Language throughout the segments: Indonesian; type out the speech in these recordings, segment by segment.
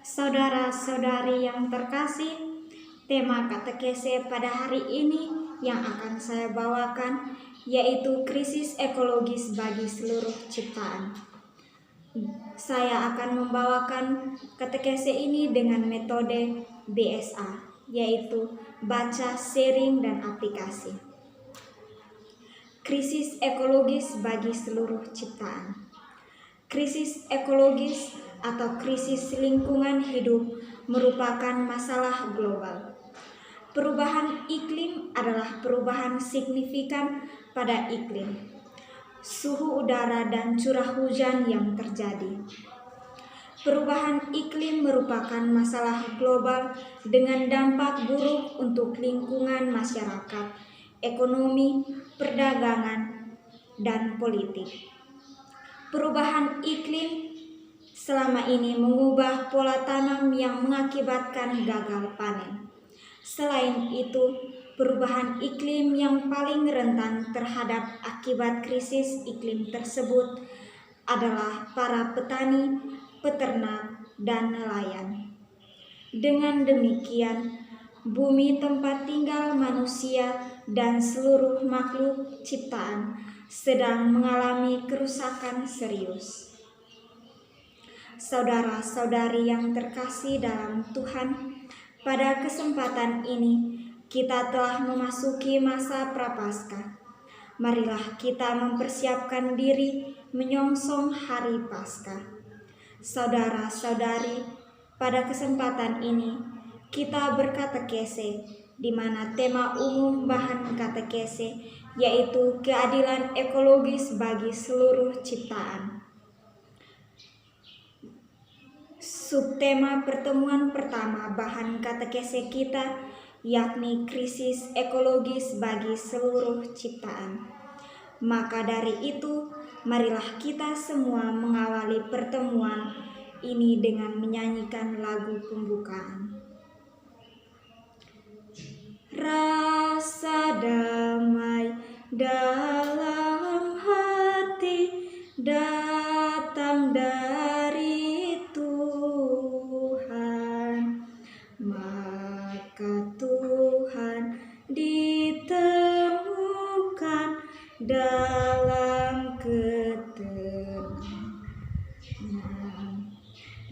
Saudara-saudari yang terkasih, tema katekese pada hari ini yang akan saya bawakan yaitu krisis ekologis bagi seluruh ciptaan. Saya akan membawakan katekese ini dengan metode BSA, yaitu baca, sharing, dan aplikasi. Krisis ekologis bagi seluruh ciptaan. Krisis ekologis atau krisis lingkungan hidup merupakan masalah global. Perubahan iklim adalah perubahan signifikan pada iklim, suhu udara, dan curah hujan yang terjadi. Perubahan iklim merupakan masalah global dengan dampak buruk untuk lingkungan masyarakat, ekonomi, perdagangan, dan politik. Perubahan iklim selama ini mengubah pola tanam yang mengakibatkan gagal panen. Selain itu, perubahan iklim yang paling rentan terhadap akibat krisis iklim tersebut adalah para petani, peternak, dan nelayan. Dengan demikian, bumi tempat tinggal manusia dan seluruh makhluk ciptaan sedang mengalami kerusakan serius. Saudara-saudari yang terkasih dalam Tuhan, pada kesempatan ini kita telah memasuki masa Prapaskah. Marilah kita mempersiapkan diri menyongsong hari Paskah. Saudara-saudari, pada kesempatan ini kita berkatekese, di mana tema umum bahan katekese yaitu keadilan ekologis bagi seluruh ciptaan. Subtema pertemuan pertama bahan katekese kita yakni krisis ekologis bagi seluruh ciptaan. Maka dari itu, marilah kita semua mengawali pertemuan ini dengan menyanyikan lagu pembukaan. Rasa damai dalam hati datang dari Tuhan, maka Tuhan ditemukan dalam ketenangan.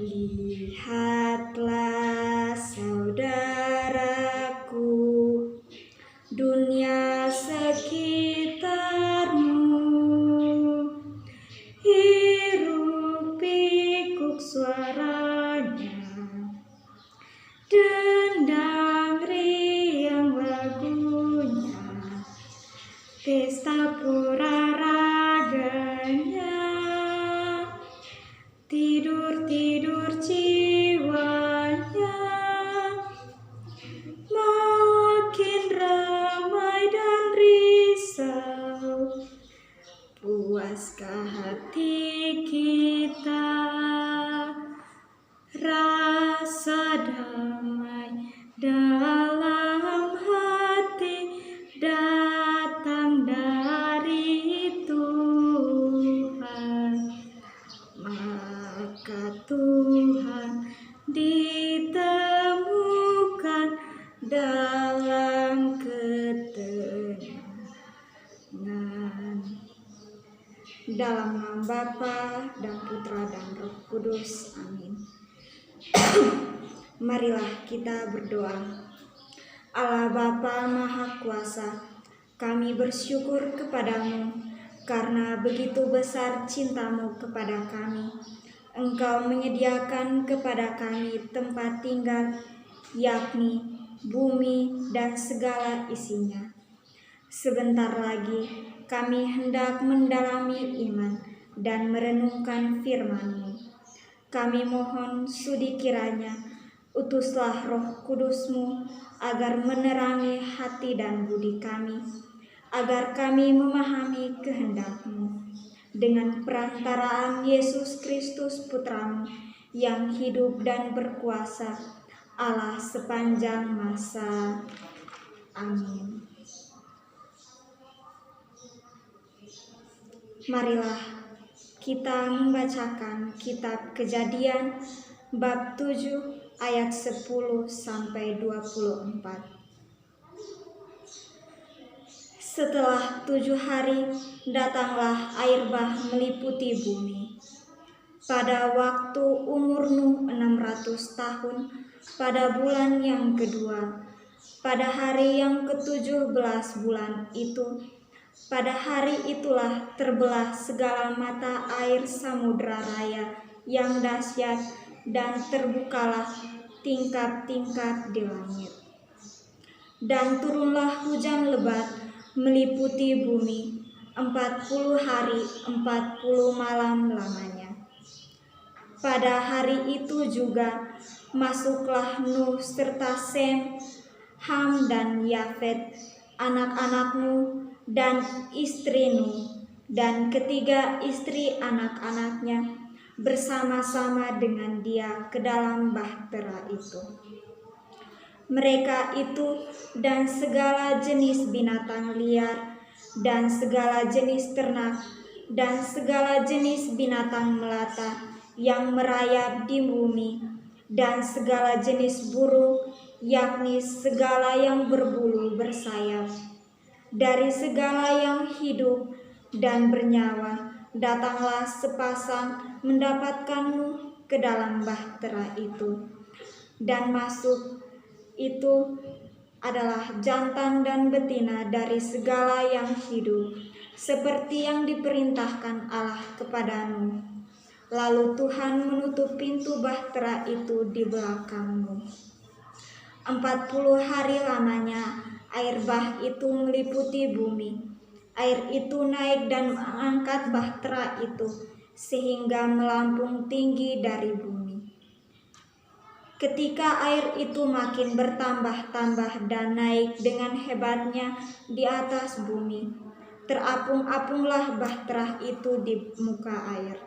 Lihatlah saudaraku, dunia sekitarmu, hiruk pikuk suaranya, dendang riang lagunya, pesta pura raganya, tidur-tidur jiwanya, makin ramai dan risau, puaskah hati kita? Rasa damai dalam hati datang dari Tuhan, maka Tuhan ditemukan dalam ketenangan. Dalam nama Bapa dan Putra dan Roh Kudus. Amin. Marilah kita berdoa. Allah Bapa Maha Kuasa, kami bersyukur kepadamu karena begitu besar cintamu kepada kami. Engkau menyediakan kepada kami tempat tinggal, yakni bumi dan segala isinya. Sebentar lagi kami hendak mendalami iman dan merenungkan firman-Mu. Kami mohon sudi kiranya utuslah Roh Kudus-Mu agar menerangi hati dan budi kami, agar kami memahami kehendak-Mu. Dengan perantaraan Yesus Kristus Putra-Mu yang hidup dan berkuasa, Allah sepanjang masa. Amin. Marilah kita membacakan kitab Kejadian bab 7 ayat 10 sampai 24. Setelah 7 hari, datanglah air bah meliputi bumi. Pada waktu umur Nuh 600 tahun, pada bulan yang kedua, pada hari yang ke-17 bulan itu, pada hari itulah terbelah segala mata air samudra raya yang dahsyat, dan terbukalah tingkap-tingkap di langit. Dan turunlah hujan lebat meliputi bumi 40 hari 40 malam lamanya. Pada hari itu juga masuklah Nuh serta Sem, Ham dan Yafet, anak-anak Nuh dan istri Nuh, dan ketiga istri anak-anaknya bersama-sama dengan dia ke dalam bahtera itu. Mereka itu dan segala jenis binatang liar, dan segala jenis ternak, dan segala jenis binatang melata yang merayap di bumi, dan segala jenis burung, yakni segala yang berbulu bersayap. Dari segala yang hidup dan bernyawa, datanglah sepasang mendapatkan Nuh ke dalam bahtera itu. Dan masuk itu adalah jantan dan betina dari segala yang hidup, seperti yang diperintahkan Allah kepada Nuh. Lalu Tuhan menutup pintu bahtera itu di belakang Nuh. 40 hari lamanya air bah itu meliputi bumi. Air itu naik dan mengangkat bahtera itu sehingga melampung tinggi dari bumi. Ketika air itu makin bertambah-tambah dan naik dengan hebatnya di atas bumi, terapung-apunglah bahtera itu di muka air.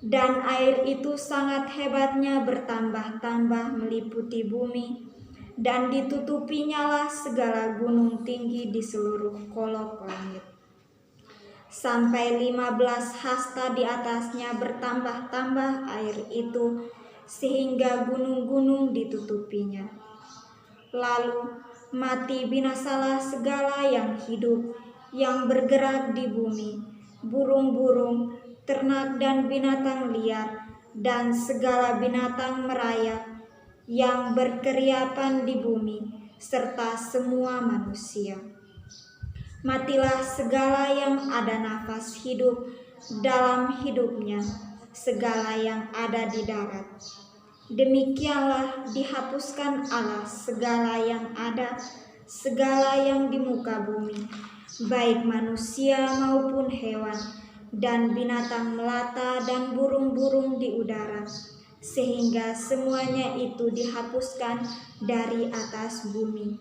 Dan air itu sangat hebatnya bertambah-tambah meliputi bumi, dan ditutupinyalah segala gunung tinggi di seluruh kolok langit. Sampai 15 hasta di atasnya bertambah-tambah air itu, sehingga gunung-gunung ditutupinya. Lalu mati binasalah segala yang hidup, yang bergerak di bumi, burung-burung, ternak dan binatang liar, dan segala binatang merayap yang berkeriapan di bumi, serta semua manusia. Matilah segala yang ada nafas hidup dalam hidupnya, segala yang ada di darat. Demikianlah dihapuskan Allah segala yang ada, segala yang di muka bumi, baik manusia maupun hewan, dan binatang melata dan burung-burung di udara, sehingga semuanya itu dihapuskan dari atas bumi.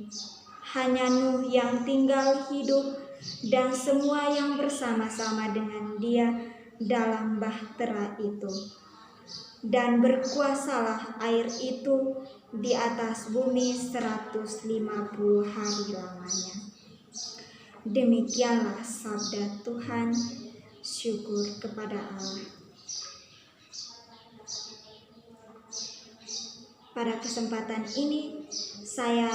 Hanya Nuh yang tinggal hidup, dan semua yang bersama-sama dengan dia dalam bahtera itu. Dan berkuasalah air itu di atas bumi 150 hari lamanya. Demikianlah sabda Tuhan. Syukur kepada Allah. Pada kesempatan ini saya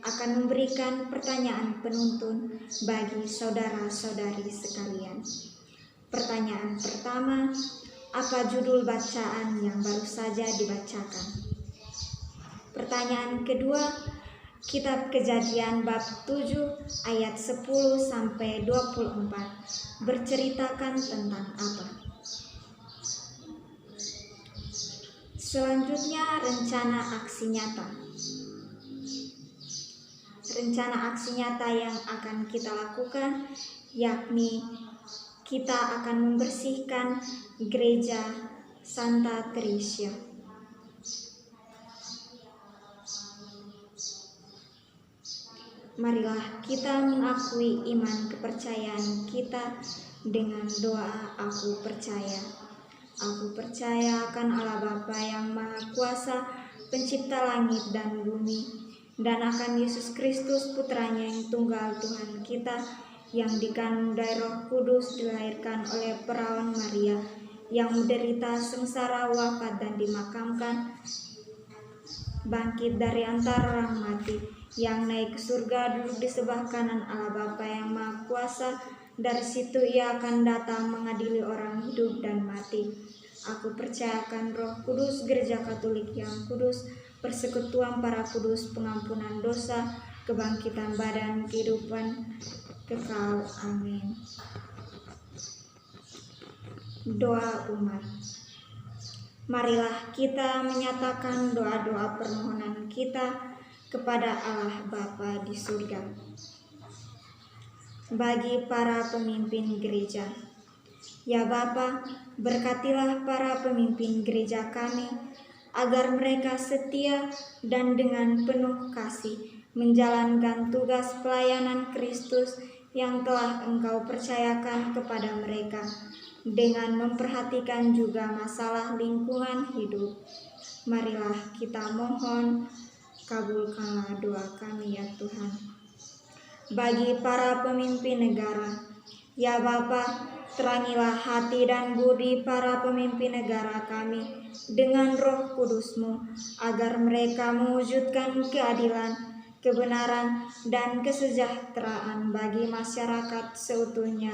akan memberikan pertanyaan penuntun bagi saudara-saudari sekalian. Pertanyaan pertama, apa judul bacaan yang baru saja dibacakan? Pertanyaan kedua, Kitab Kejadian bab 7 ayat 10 sampai 24 berceritakan tentang apa? Selanjutnya, rencana aksi nyata. Rencana aksi nyata yang akan kita lakukan yakni kita akan membersihkan gereja Santa Teresa. Marilah kita mengakui iman kepercayaan kita dengan doa aku percaya. Aku percaya akan Allah Bapa yang Maha Kuasa, pencipta langit dan bumi, dan akan Yesus Kristus putranya yang tunggal Tuhan kita, yang dikandung dari Roh Kudus, dilahirkan oleh perawan Maria, yang menderita sengsara, wafat dan dimakamkan, bangkit dari antara orang mati, yang naik ke surga, duduk di sebelah kanan Allah Bapa yang Maha Kuasa. Dari situ ia akan datang mengadili orang hidup dan mati. Aku percayakan Roh Kudus, Gereja Katolik yang kudus, persekutuan para kudus, pengampunan dosa, kebangkitan badan, kehidupan kekal. Amin. Doa umat. Marilah kita menyatakan doa-doa permohonan kita kepada Allah Bapa di surga. Bagi para pemimpin gereja, ya Bapa, berkatilah para pemimpin gereja kami, agar mereka setia dan dengan penuh kasih menjalankan tugas pelayanan Kristus yang telah Engkau percayakan kepada mereka, dengan memperhatikan juga masalah lingkungan hidup. Marilah kita mohon, kabulkanlah doa kami ya Tuhan. Bagi para pemimpin negara, ya Bapa, terangilah hati dan budi para pemimpin negara kami dengan Roh Kudus-Mu, agar mereka mewujudkan keadilan, kebenaran, dan kesejahteraan bagi masyarakat seutuhnya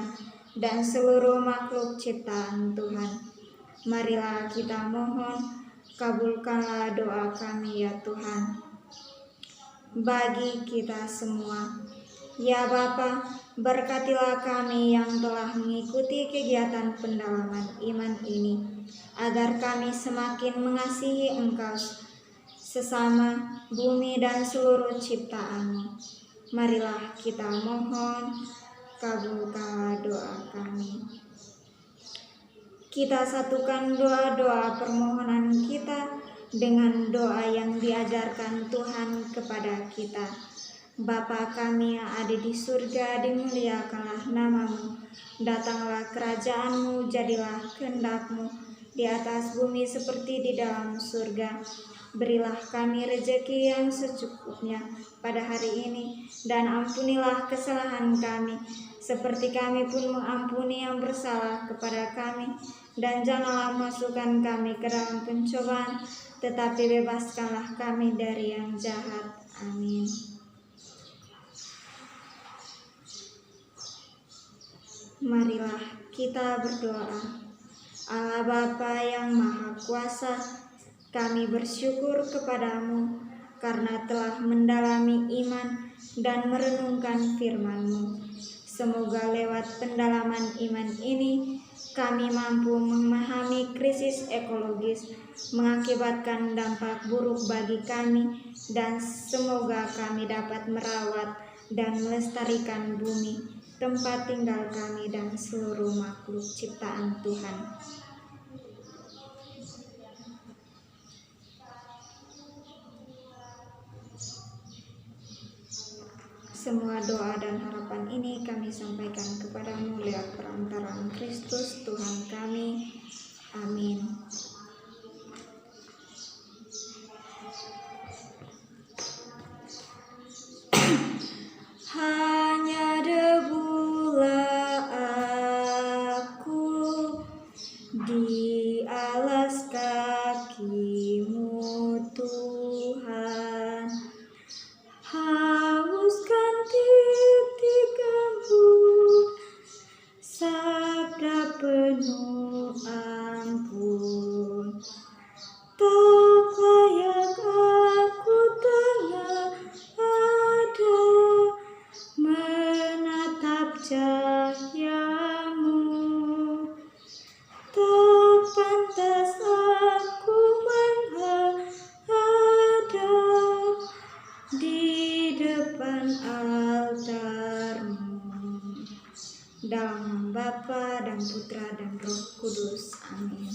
dan seluruh makhluk ciptaan Tuhan. Marilah kita mohon, kabulkanlah doa kami ya Tuhan. Bagi kita semua, ya Bapa, berkatilah kami yang telah mengikuti kegiatan pendalaman iman ini, agar kami semakin mengasihi Engkau, sesama, bumi, dan seluruh ciptaan-Mu. Marilah kita mohon, kabulkanlah doa kami. Kita satukan doa-doa permohonan kita dengan doa yang diajarkan Tuhan kepada kita. Bapa kami yang ada di surga, dimuliakanlah nama-Mu. Datanglah kerajaan-Mu, jadilah kehendak-Mu di atas bumi seperti di dalam surga. Berilah kami rejeki yang secukupnya pada hari ini, dan ampunilah kesalahan kami, seperti kami pun mengampuni yang bersalah kepada kami. Dan janganlah masukkan kami ke dalam pencobaan, tetapi bebaskanlah kami dari yang jahat. Amin. Marilah kita berdoa. Allah Bapa yang Maha Kuasa, kami bersyukur kepadamu karena telah mendalami iman dan merenungkan firman-Mu. Semoga lewat pendalaman iman ini, kami mampu memahami krisis ekologis mengakibatkan dampak buruk bagi kami, dan semoga kami dapat merawat dan melestarikan bumi, tempat tinggal kami, dan seluruh makhluk ciptaan Tuhan. Semua doa dan harapan ini kami sampaikan kepadamu lewat perantaraan Kristus Tuhan kami. Amin. Hanya debulah aku di alas kaki-Mu Tuhan. Hauskan titik embun sabda penuh ampun. Tak layak aku tengah ada menatap cahaya-Mu. Tak pantas aku menghadap di depan altar-Mu. Dalam nama Bapa dan Putra dan Roh Kudus. Amin.